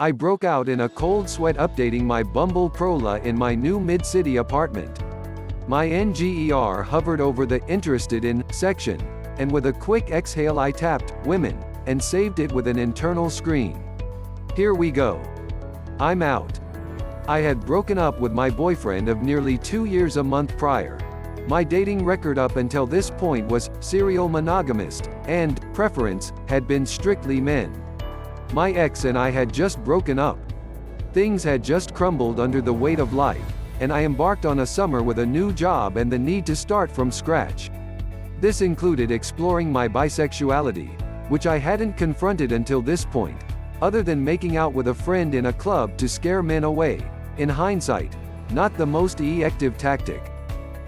I broke out in a cold sweat updating my Bumble profile in my new mid-city apartment. My NGER hovered over the "Interested in" section, and with a quick exhale I tapped "Women" and saved it with an internal scream. Here we go. I'm out. I had broken up with my boyfriend of nearly 2 years a month prior. My dating record up until this point was serial monogamist, and preference had been strictly men. My ex and I had just broken up. Things had just crumbled under the weight of life, and I embarked on a summer with a new job and the need to start from scratch. This included exploring my bisexuality, which I hadn't confronted until this point, other than making out with a friend in a club to scare men away. In hindsight, not the most effective tactic.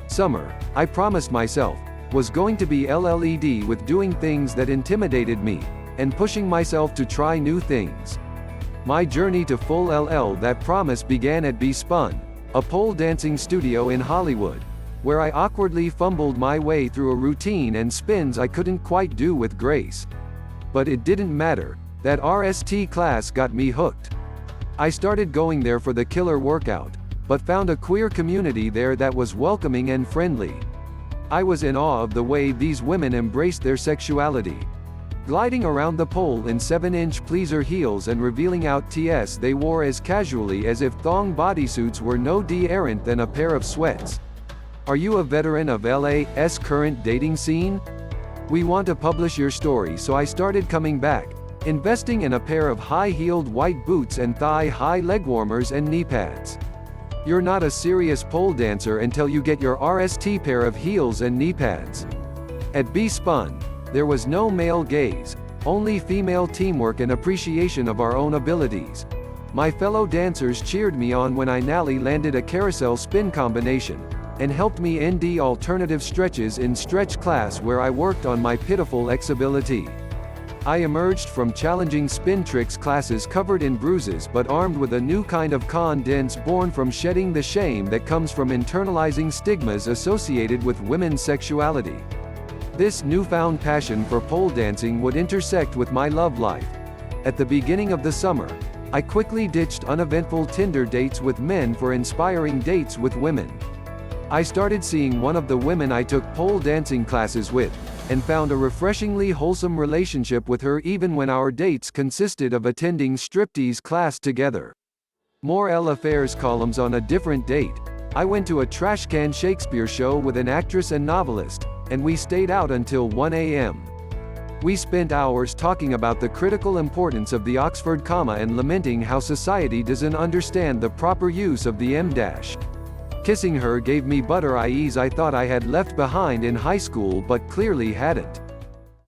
Summer, I promised myself, was going to be LLED with doing things that intimidated me, and pushing myself to try new things. My journey to full LL that promise began at BeSpun, a pole dancing studio in Hollywood, where I awkwardly fumbled my way through a routine and spins I couldn't quite do with grace. But it didn't matter, that RST class got me hooked. I started going there for the killer workout, but found a queer community there that was welcoming and friendly. I was in awe of the way these women embraced their sexuality. Gliding around the pole in 7-inch pleaser heels and revealing out TS they wore as casually as if thong bodysuits were no different than a pair of sweats. Are you a veteran of LA's current dating scene? We want to publish your story, so I started coming back, investing in a pair of high-heeled white boots and thigh-high legwarmers and kneepads. You're not a serious pole dancer until you get your RST pair of heels and kneepads. At BeSpun, there was no male gaze, only female teamwork and appreciation of our own abilities. My fellow dancers cheered me on when I nally landed a carousel spin combination, and helped me ND alternative stretches in stretch class where I worked on my pitiful exability. I emerged from challenging spin tricks classes covered in bruises but armed with a new kind of confidence born from shedding the shame that comes from internalizing stigmas associated with women's sexuality. This newfound passion for pole dancing would intersect with my love life. At the beginning of the summer, I quickly ditched uneventful Tinder dates with men for inspiring dates with women. I started seeing one of the women I took pole dancing classes with, and found a refreshingly wholesome relationship with her even when our dates consisted of attending striptease class together. More L affairs columns on a different date. I went to a Trashcan Shakespeare show with an actress and novelist, and we stayed out until 1 a.m. We spent hours talking about the critical importance of the Oxford comma and lamenting how society doesn't understand the proper use of the em-dash. Kissing her gave me butter eyes I thought I had left behind in high school but clearly hadn't.